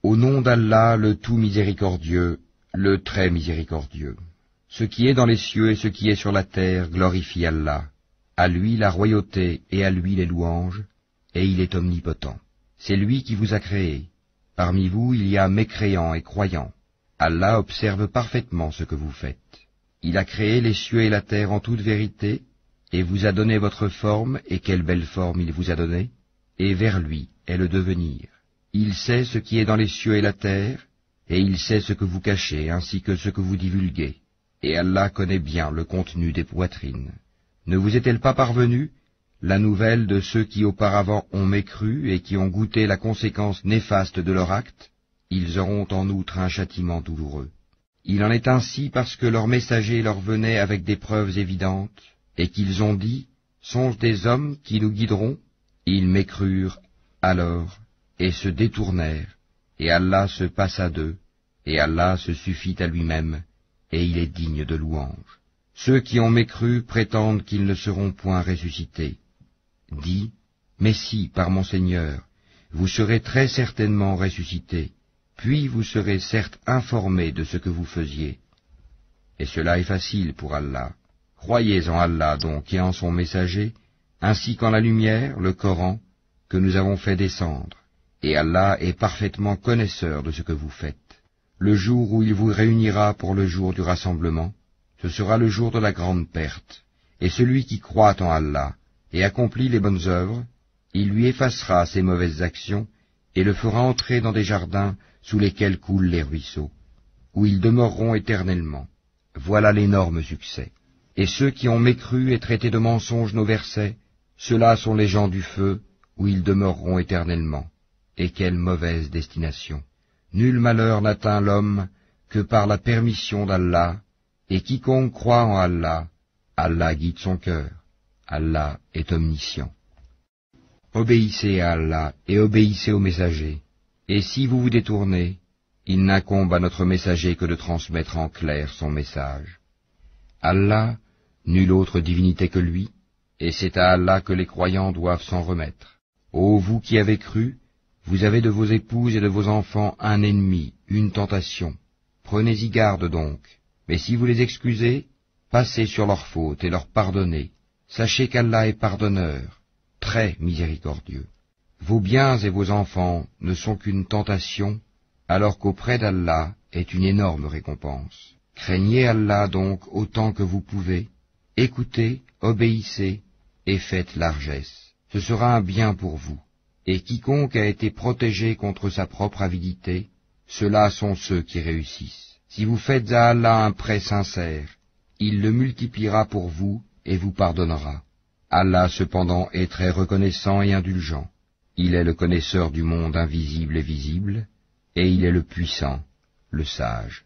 Au nom d'Allah, le tout miséricordieux, le très miséricordieux. Ce qui est dans les cieux et ce qui est sur la terre glorifie Allah. À lui la royauté et à lui les louanges, et il est omnipotent. C'est lui qui vous a créé. Parmi vous il y a mécréants et croyants. Allah observe parfaitement ce que vous faites. Il a créé les cieux et la terre en toute vérité, et vous a donné votre forme, et quelle belle forme il vous a donnée, et vers lui est le devenir. Il sait ce qui est dans les cieux et la terre, et il sait ce que vous cachez, ainsi que ce que vous divulguez. Et Allah connaît bien le contenu des poitrines. Ne vous est-elle pas parvenue la nouvelle de ceux qui auparavant ont mécru et qui ont goûté la conséquence néfaste de leur acte? Ils auront en outre un châtiment douloureux. Il en est ainsi parce que leurs messagers leur venaient avec des preuves évidentes, et qu'ils ont dit, sont-ce des hommes qui nous guideront? Ils mécrurent alors, et se détournèrent, et Allah se passa d'eux, et Allah se suffit à lui-même, et il est digne de louange. Ceux qui ont mécru prétendent qu'ils ne seront point ressuscités. Dis, mais si, par mon Seigneur, vous serez très certainement ressuscités, puis vous serez certes informés de ce que vous faisiez. Et cela est facile pour Allah. Croyez en Allah donc et en son messager, ainsi qu'en la lumière, le Coran, que nous avons fait descendre. Et Allah est parfaitement connaisseur de ce que vous faites. Le jour où il vous réunira pour le jour du rassemblement, ce sera le jour de la grande perte. Et celui qui croit en Allah et accomplit les bonnes œuvres, il lui effacera ses mauvaises actions et le fera entrer dans des jardins sous lesquels coulent les ruisseaux, où ils demeureront éternellement. Voilà l'énorme succès. Et ceux qui ont mécru et traité de mensonges nos versets, ceux-là sont les gens du feu, où ils demeureront éternellement. Et quelle mauvaise destination! Nul malheur n'atteint l'homme que par la permission d'Allah, et quiconque croit en Allah, Allah guide son cœur. Allah est omniscient. Obéissez à Allah et obéissez au messager. Et si vous vous détournez, il n'incombe à notre messager que de transmettre en clair son message. Allah, nulle autre divinité que lui, et c'est à Allah que les croyants doivent s'en remettre. Ô vous qui avez cru, vous avez de vos épouses et de vos enfants un ennemi, une tentation. Prenez-y garde donc, mais si vous les excusez, passez sur leurs fautes et leur pardonnez. Sachez qu'Allah est pardonneur, très miséricordieux. Vos biens et vos enfants ne sont qu'une tentation, alors qu'auprès d'Allah est une énorme récompense. Craignez Allah donc autant que vous pouvez, écoutez, obéissez et faites largesse. Ce sera un bien pour vous. Et quiconque a été protégé contre sa propre avidité, ceux-là sont ceux qui réussissent. Si vous faites à Allah un prêt sincère, il le multipliera pour vous et vous pardonnera. Allah cependant est très reconnaissant et indulgent. Il est le connaisseur du monde invisible et visible, et il est le puissant, le sage.